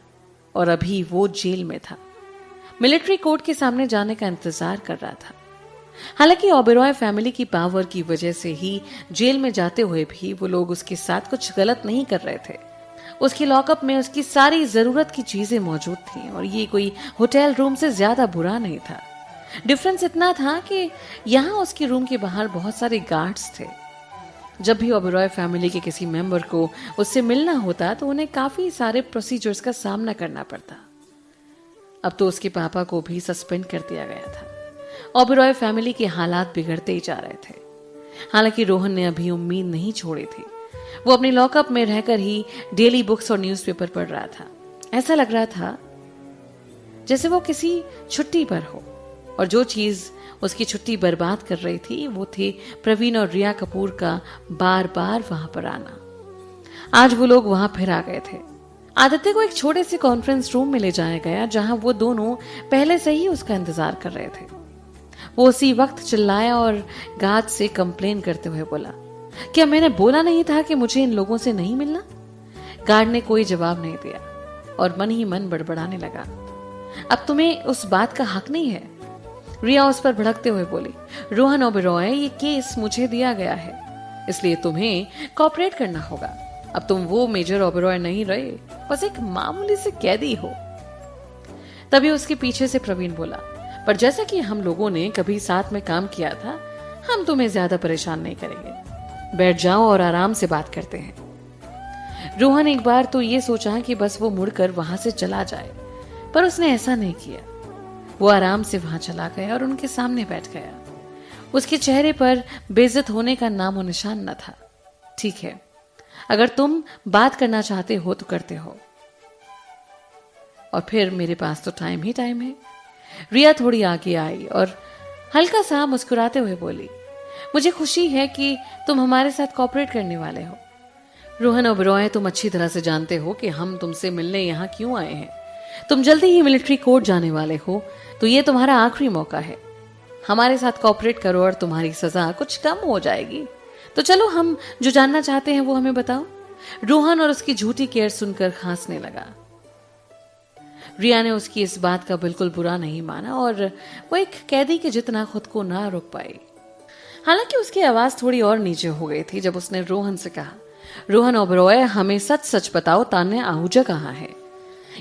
और अभी वो जेल में था। मिलिट्री कोर्ट के सामने जाने का इंतजार कर रहा था। हालांकि ओबेरॉय फैमिली की पावर की वजह से ही जेल में जाते हुए भी वो लोग उसके साथ कुछ गलत नहीं कर रहे थे। उसकी लॉकअप में उसकी सारी जरूरत की चीजें मौजूद थी और ये कोई होटल रूम से ज्यादा बुरा नहीं था। डिफरेंस इतना था कि यहाँ उसके रूम के बाहर बहुत सारे गार्ड्स थे। जब भी ओबेरॉय फैमिली के किसी मेंबर को उससे मिलना होता तो उन्हें काफी सारे प्रोसीजर्स का सामना करना पड़ता। अब तो उसके पापा को भी सस्पेंड कर दिया गया था। ओबेरॉय फैमिली के हालात बिगड़ते ही जा रहे थे। हालांकि रोहन ने अभी उम्मीद नहीं छोड़ी थी। वो अपनी लॉकअप में रहकर ही डेली बुक्स और न्यूज़पेपर पढ़ रहा था। ऐसा लग रहा था जैसे वो किसी छुट्टी पर हो, और जो चीज उसकी छुट्टी बर्बाद कर रही थी वो थे प्रवीण और रिया कपूर का बार बार वहां पर आना। आज वो लोग वहां फिर आ गए थे। आदित्य को एक छोटे से कॉन्फ्रेंस रूम में ले जाया गया जहां वो दोनों पहले से ही उसका इंतजार कर रहे थे। वो उसी वक्त चिल्लाया और गार्ड से कंप्लेन करते हुए बोला, क्या मैंने बोला नहीं था कि मुझे इन लोगों से नहीं मिलना? गार्ड ने कोई जवाब नहीं दिया और मन ही मन बड़बड़ाने लगा, अब तुम्हें उस बात का हक नहीं है। रिया उस पर भड़कते हुए बोली, रोहन ओबेरॉय, ये केस मुझे दिया गया है, इसलिए तुम्हें कॉपरेट करना होगा। अब तुम वो मेजर ओबेरॉय नहीं रहे, बस एक मामूली से कैदी हो। तभी उसके पीछे से प्रवीण बोला, पर जैसा कि हम लोगों ने कभी साथ में काम किया था, हम तुम्हें ज्यादा परेशान नहीं करेंगे। बैठ जाओ और आराम से बात करते हैं। रोहन एक बार तो ये सोचा कि बस वो मुड़कर वहां से चला जाए, पर उसने ऐसा नहीं किया। वो आराम से वहां चला गया और उनके सामने बैठ गया। उसके चेहरे पर बेइज्जत होने का नामो निशान न था। ठीक है, अगर तुम बात करना चाहते हो तो करते हो, और फिर मेरे पास तो टाइम ही टाइम है। रिया थोड़ी आगे आई और हल्का सा मुस्कुराते हुए बोली, मुझे खुशी है कि तुम हमारे साथ कॉपरेट करने वाले हो। रोहन ओबेरॉय, तुम अच्छी तरह से जानते हो कि हम तुमसे मिलने यहाँ क्यों आए हैं। तुम जल्दी ही मिलिट्री कोर्ट जाने वाले हो, तो ये तुम्हारा आखिरी मौका है। हमारे साथ कॉपरेट करो और तुम्हारी सजा कुछ कम हो जाएगी। तो चलो, हम जो जानना चाहते हैं वो हमें बताओ। रोहन और उसकी झूठी केयर सुनकर खांसने लगा। रिया ने उसकी इस बात का बिल्कुल बुरा नहीं माना और वो एक कैदी के जितना खुद को ना रोक पाई। हालांकि उसकी आवाज थोड़ी और नीचे हो गई थी जब उसने रोहन से कहा, रोहन ओबेरॉय, हमें सच सच बताओ, तान्या आहूजा कहाँ है?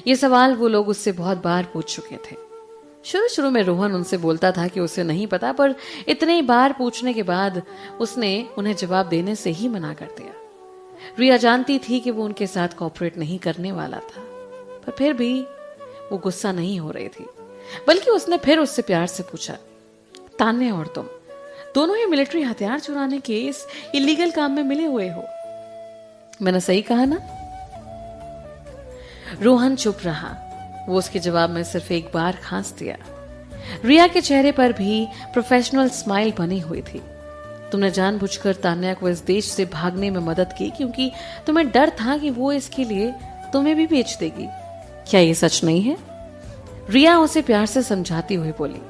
ये सवाल वो लोग उससे बहुत बार पूछ चुके थे। शुरू शुरू में रोहन उनसे बोलता था कि उसे नहीं पता, पर इतने बार पूछने के बाद उसने उन्हें जवाब देने से ही मना कर दिया। रिया जानती थी कि वो उनके साथ कॉपरेट नहीं करने वाला था, पर फिर भी वो गुस्सा नहीं हो रही थी, बल्कि उसने फिर उससे प्यार से पूछा, तान्या और तुम दोनों ही मिलिट्री हथियार चुराने के इस इलीगल काम में मिले हुए हो, मैंने सही कहा ना? रोहन चुप रहा। वो उसके जवाब में सिर्फ एक बार खांस दिया। रिया के चेहरे पर भी प्रोफेशनल स्माइल बनी हुई थी। तुमने जानबूझकर तान्या को इस देश से भागने में मदद की क्योंकि तुम्हें डर था कि वो इसके लिए तुम्हें भी बेच देगी। क्या ये सच नहीं है? रिया उसे प्यार से समझाती हुई बोली,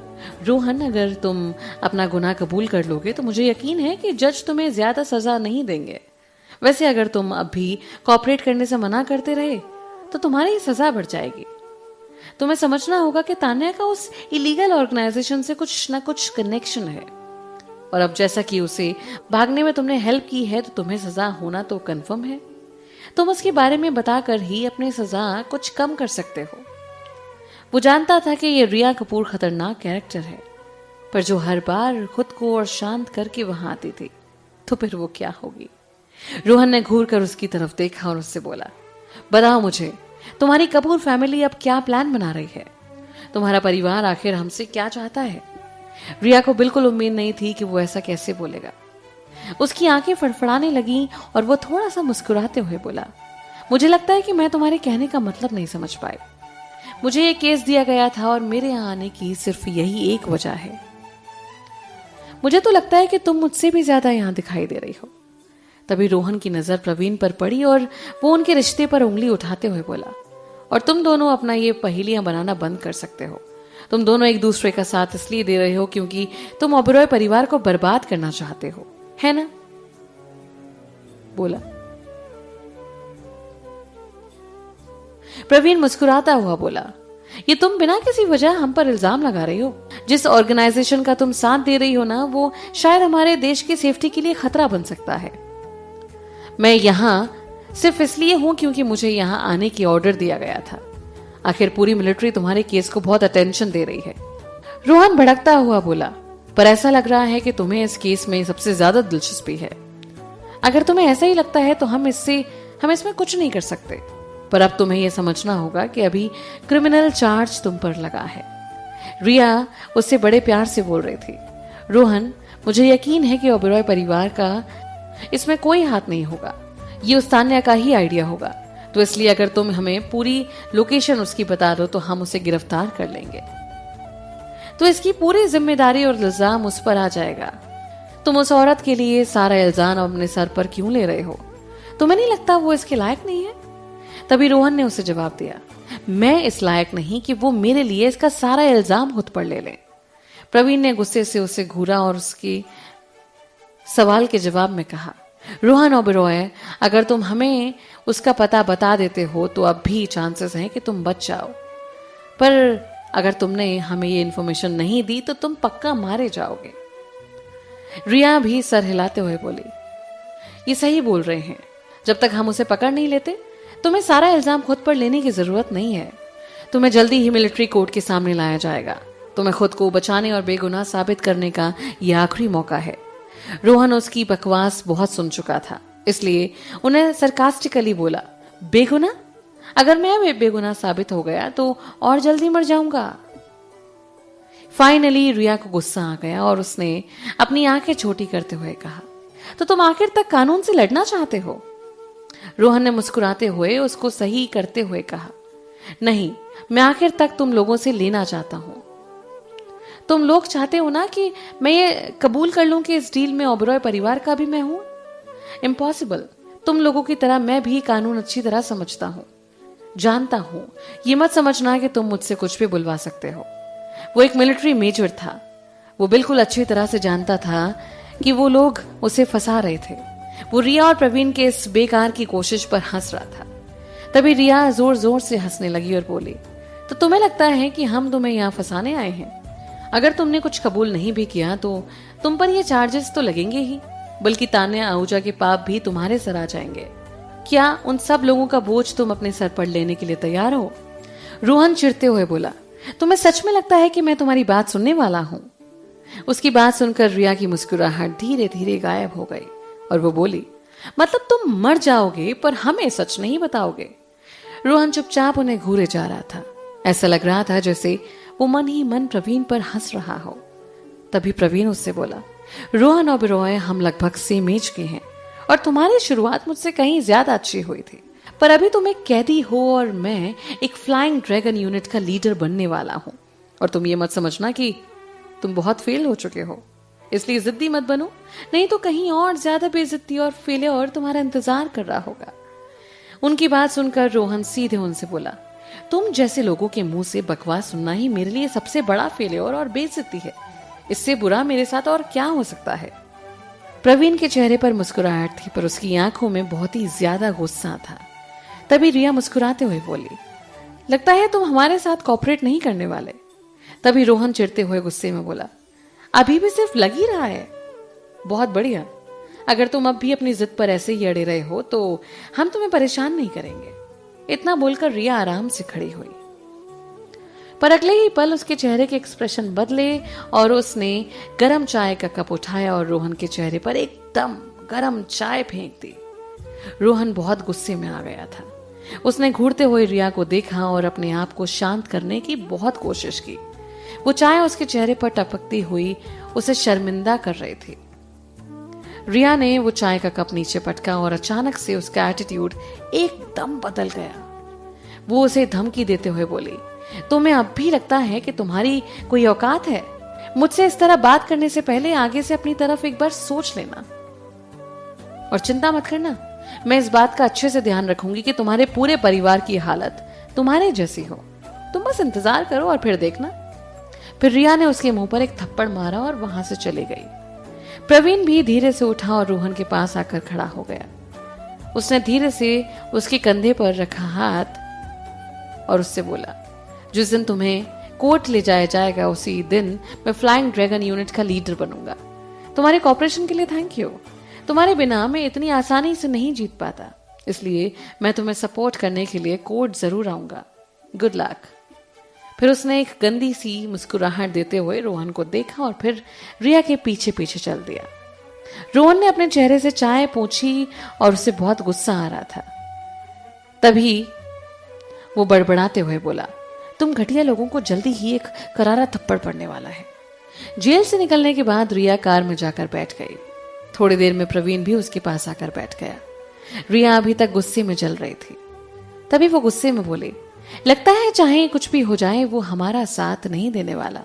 रोहन, अगर तुम अपना गुनाह कबूल कर लोगे तो मुझे यकीन है कि जज तुम्हें ज्यादा सजा नहीं देंगे। वैसे अगर तुम अब भी कॉपरेट करने से मना करते रहे तो तुम्हारी सजा बढ़ जाएगी। तुम्हें समझना होगा कि तान्या का उस इलीगल ऑर्गेनाइजेशन से कुछ ना कुछ कनेक्शन है, और अब जैसा कि उसे भागने में तुमने हेल्प की है तो तुम्हें सजा होना तो कंफर्म है। तुम उसके बारे में बताकर ही अपनी सजा कुछ कम कर सकते हो। वो जानता था कि ये रिया कपूर खतरनाक कैरेक्टर है, पर जो हर बार खुद को और शांत करके वहां आती थी, तो फिर वो क्या होगी। रोहन ने घूर कर उसकी तरफ देखा और उससे बोला, बताओ मुझे, तुम्हारी कपूर फैमिली अब क्या प्लान बना रही है? तुम्हारा परिवार आखिर हमसे क्या चाहता है? रिया को बिल्कुल उम्मीद नहीं थी कि वो ऐसा कैसे बोलेगा। उसकी आंखें फड़फड़ाने लगीं और वो थोड़ा सा मुस्कुराते हुए बोला, मुझे लगता है कि मैं तुम्हारे कहने का मतलब नहीं समझ पाई। मुझे ये केस दिया गया था और मेरे यहाँ आने की सिर्फ यही एक वजह है। मुझे तो लगता है कि तुम मुझसे भी ज्यादा यहाँ दिखाई दे रही हो। तभी रोहन की नजर प्रवीण पर पड़ी और वो उनके रिश्ते पर उंगली उठाते हुए बोला, और तुम दोनों अपना ये पहेलियां बनाना बंद कर सकते हो। तुम दोनों एक दूसरे का साथ इसलिए दे रहे हो क्योंकि तुम ओबेरॉय परिवार को बर्बाद करना चाहते हो, है ना? बोला। प्रवीण मुस्कुराता हुआ बोला, ये तुम बिना किसी वजह हम पर इल्जाम लगा रही हो। जिस ऑर्गेनाइजेशन का तुम साथ दे रही हो ना, वो शायद हमारे देश की सेफ्टी के लिए खतरा बन सकता है। मैं यहां सिर्फ इसलिए हूं क्योंकि मुझे यहां आने की ऑर्डर दिया गया था। आखिर पूरी मिलिट्री तुम्हारे केस को बहुत अटेंशन दे रही है। रोहन भड़कता हुआ बोला, पर ऐसा लग रहा है कि तुम्हें इस केस में सबसे ज्यादा दिलचस्पी है। अगर तुम्हें ऐसा ही लगता है तो हम इसमें कुछ नहीं कर सकते, पर अब तुम्हें यह समझना होगा कि अभी क्रिमिनल चार्ज तुम पर लगा है। रिया उससे बड़े प्यार से बोल रही थी, रोहन, मुझे यकीन है कि ओबेरॉय परिवार का इसमें कोई हाथ नहीं होगा। ये उस तान्या का ही आइडिया होगा, तो इसलिए अगर तुम हमें पूरी लोकेशन उसकी बता दो तो हम उसे गिरफ्तार कर लेंगे। तो इसकी पूरी जिम्मेदारी और इल्जाम उस पर आ जाएगा। तुम उस औरत के लिए सारा इल्जाम अपने सर पर क्यों ले रहे हो? तुम्हें नहीं लगता वो इसके लायक नहीं है? तभी रोहन ने उसे जवाब दिया, मैं इस लायक नहीं कि वो मेरे लिए इसका सारा इल्जाम खुद पर ले ले। प्रवीण ने गुस्से से उसे घूरा और उसकी सवाल के जवाब में कहा, रोहन ओबेरॉय, अगर तुम हमें उसका पता बता देते हो तो अब भी चांसेस हैं कि तुम बच जाओ, पर अगर तुमने हमें ये इन्फॉर्मेशन नहीं दी तो तुम पक्का मारे जाओगे। रिया भी सर हिलाते हुए बोली, ये सही बोल रहे हैं, जब तक हम उसे पकड़ नहीं लेते तुम्हें सारा इल्जाम खुद पर लेने की जरूरत नहीं है। तुम्हें जल्दी ही मिलिट्री कोर्ट के सामने लाया जाएगा। तुम्हें खुद को बचाने और बेगुनाह साबित करने का यह आखिरी मौका है। रोहन उसकी बकवास बहुत सुन चुका था, इसलिए उन्हें सरकास्टिकली बोला, बेगुनाह? अगर मैं बेगुनाह साबित हो गया तो और जल्दी मर जाऊंगा। फाइनली रिया को गुस्सा आ गया और उसने अपनी आंखें छोटी करते हुए कहा, तो तुम आखिर तक कानून से लड़ना चाहते हो? रोहन ने मुस्कुराते हुए उसको सही करते हुए कहा, नहीं, मैं आखिर तक तुम लोगों से लेना चाहता हूं। तुम लोग चाहते हो ना कि मैं ये कबूल कर लूं कि इस डील में ओबेरॉय परिवार का भी मैं हूं? इम्पॉसिबल। तुम लोगों की तरह मैं भी कानून अच्छी तरह समझता हूं, जानता हूं। ये मत समझना कि तुम मुझसे कुछ भी बुलवा सकते हो। वो एक मिलिट्री मेजर था। वो बिल्कुल अच्छी तरह से जानता था कि वो लोग उसे फंसा रहे थे। वो रिया और प्रवीण के इस बेकार की कोशिश पर हंस रहा था। तभी रिया जोर जोर से हंसने लगी और बोली, तो तुम्हें लगता है कि हम तुम्हें यहाँ फंसाने आए हैं? अगर तुमने कुछ कबूल नहीं भी किया तो तुम पर ये चार्जेस तो लगेंगे ही, बल्कि तान्या आहूजा के पाप भी तुम्हारे सर आ जाएंगे। क्या उन सब लोगों का बोझ तुम अपने सर पर लेने के लिए तैयार हो? रोहन चिढ़ते हुए बोला, तुम्हें सच में लगता है कि मैं तुम्हारी बात सुनने वाला हूं? उसकी बात सुनकर रिया की मुस्कुराहट धीरे धीरे गायब हो गई और वो बोली, मतलब तुम मर जाओगे पर हमें सच नहीं बताओगे? रोहन चुपचाप उन्हें घूरे जा रहा था। ऐसा लग रहा था जैसे वो मन ही मन प्रवीण पर हंस रहा हो। तभी प्रवीण उससे बोला, रोहन ओबेरॉय, हम लगभग सेम एज के हैं और तुम्हारी शुरुआत मुझसे कहीं ज्यादा अच्छी हुई थी, पर अभी तुम एक कैदी हो और मैं एक फ्लाइंग ड्रैगन यूनिट का लीडर बनने वाला हूं। और तुम ये मत समझना कि तुम बहुत फेल हो चुके हो, इसलिए जिद्दी मत बनो, नहीं तो कहीं और ज्यादा बेइज्जती और फेलियर तुम्हारा इंतजार कर रहा होगा। उनकी बात सुनकर रोहन सीधे उनसे बोला, तुम जैसे लोगों के मुंह से बकवास सुनना ही मेरे लिए सबसे बड़ा फेलियर और बेइज्जती है। इससे बुरा मेरे साथ और क्या हो सकता है? प्रवीण के चेहरे पर मुस्कुराहट थी, पर उसकी आंखों में बहुत ही ज्यादा गुस्सा था। तभी रिया मुस्कुराते हुए बोली, लगता है तुम हमारे साथ कॉपरेट नहीं करने वाले। तभी रोहन चिढ़ते हुए गुस्से में बोला, अभी भी सिर्फ लग ही रहा है। बहुत बढ़िया, अगर तुम अब भी अपनी जिद पर ऐसे ही अड़े रहे हो तो हम तुम्हें परेशान नहीं करेंगे। इतना बोलकर रिया आराम से खड़ी हुई, पर अगले ही पल उसके चेहरे के एक्सप्रेशन बदले और उसने गरम चाय का कप उठाया और रोहन के चेहरे पर एकदम गरम चाय फेंक दी। रोहन बहुत गुस्से में आ गया था। उसने घूरते हुए रिया को देखा और अपने आप को शांत करने की बहुत कोशिश की। वो चाय उसके चेहरे पर टपकती हुई उसे शर्मिंदा कर रही थी। रिया ने वो चाय का कप नीचे पटका और अचानक से उसका एटीट्यूड एकदम बदल गया। वो उसे धमकी देते हुए बोली, तुम्हें अब भी लगता है कि तुम्हारी कोई औकात है? मुझसे इस तरह बात करने से पहले आगे से अपनी तरफ एक बार सोच लेना। और चिंता मत करना, मैं इस बात का अच्छे से ध्यान रखूंगी कि तुम्हारे पूरे परिवार की हालत तुम्हारे जैसी हो। तुम बस इंतजार करो और फिर देखना। फिर रिया ने उसके मुंह पर एक थप्पड़ मारा और वहां से चली गई। प्रवीण भी धीरे से उठा और रोहन के पास आकर खड़ा हो गया। उसने धीरे से उसके कंधे पर रखा हाथ और उससे बोला, जिस दिन तुम्हें कोर्ट ले जाया जाएगा उसी दिन मैं फ्लाइंग ड्रैगन यूनिट का लीडर बनूंगा। तुम्हारे कॉपरेशन के लिए थैंक यू। तुम्हारे बिना मैं इतनी आसानी से नहीं जीत पाता, इसलिए मैं तुम्हें सपोर्ट करने के लिए कोर्ट जरूर आऊंगा। Good luck. फिर उसने एक गंदी सी मुस्कुराहट देते हुए रोहन को देखा और फिर रिया के पीछे पीछे चल दिया। रोहन ने अपने चेहरे से चाय पोंछी और उसे बहुत गुस्सा आ रहा था। तभी वो बड़बड़ाते हुए बोला, तुम घटिया लोगों को जल्दी ही एक करारा थप्पड़ पड़ने वाला है। जेल से निकलने के बाद रिया कार में जाकर बैठ गई। थोड़ी देर में प्रवीण भी उसके पास आकर बैठ गया। रिया अभी तक गुस्से में जल रही थी। तभी वो गुस्से में बोली, लगता है चाहे कुछ भी हो जाए वो हमारा साथ नहीं देने वाला।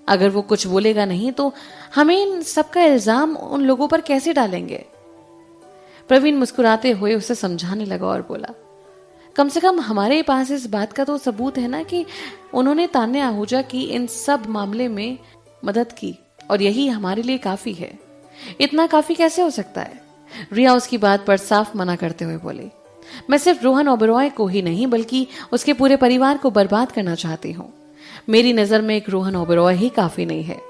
अगर वो कुछ बोलेगा नहीं तो हमें इन सबका इल्जाम उन लोगों पर कैसे डालेंगे? प्रवीण मुस्कुराते हुए उसे समझाने लगा और बोला, कम से कम हमारे पास इस बात का तो सबूत है ना कि उन्होंने तान्या आहूजा की इन सब मामले में मदद की और यही हमारे लिए काफी है। इतना काफी कैसे हो सकता है? रिया उसकी बात पर साफ मना करते हुए बोली, मैं सिर्फ रोहन ओबेरॉय को ही नहीं बल्कि उसके पूरे परिवार को बर्बाद करना चाहती हूँ। मेरी नजर में एक रोहन ओबेरॉय ही काफी नहीं है।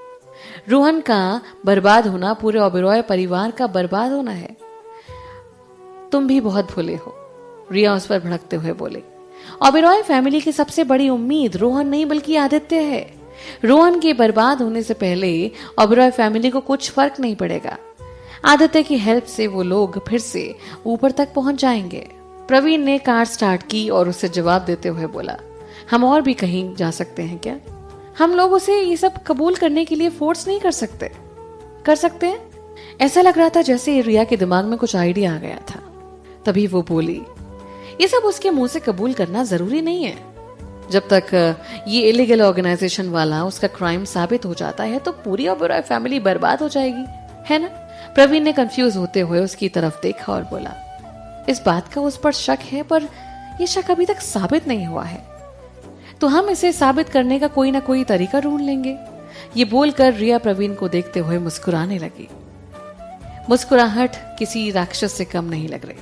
रोहन का बर्बाद होना पूरे ओबेरॉय परिवार का बर्बाद होना है। तुम भी बहुत भूले हो, रिया उस पर भड़कते हुए बोले। ओबेरॉय फैमिली की सबसे बड़ी उम्मीद रोहन नहीं बल्कि आदित्य है। रोहन के बर्बाद होने से पहले ओबेरॉय फैमिली को कुछ फर्क नहीं पड़ेगा। आदित्य की हेल्प से वो लोग फिर से ऊपर तक पहुंच जाएंगे। प्रवीण ने कार स्टार्ट की और उसे जवाब देते हुए बोला, हम और भी कहीं जा सकते हैं क्या? हम लोग उसे ये सब कबूल करने के लिए फोर्स नहीं कर सकते। कर सकते हैं? ऐसा लग रहा था जैसे रिया के दिमाग में कुछ आइडिया आ गया था। तभी वो बोली, ये सब उसके मुंह से कबूल करना जरूरी नहीं है। जब तक ये इलीगल ऑर्गेनाइजेशन वाला उसका क्राइम साबित हो जाता है तो पूरी ओबेरॉय फैमिली बर्बाद हो जाएगी, है ना? प्रवीण ने कंफ्यूज होते हुए उसकी तरफ देखा और बोला, इस बात का उस पर शक है, पर यह शक अभी तक साबित नहीं हुआ है, तो हम इसे साबित करने का कोई ना कोई तरीका ढूंढ लेंगे। ये बोलकर रिया प्रवीण को देखते हुए मुस्कुराने लगी। मुस्कुराहट किसी राक्षस से कम नहीं लग रही।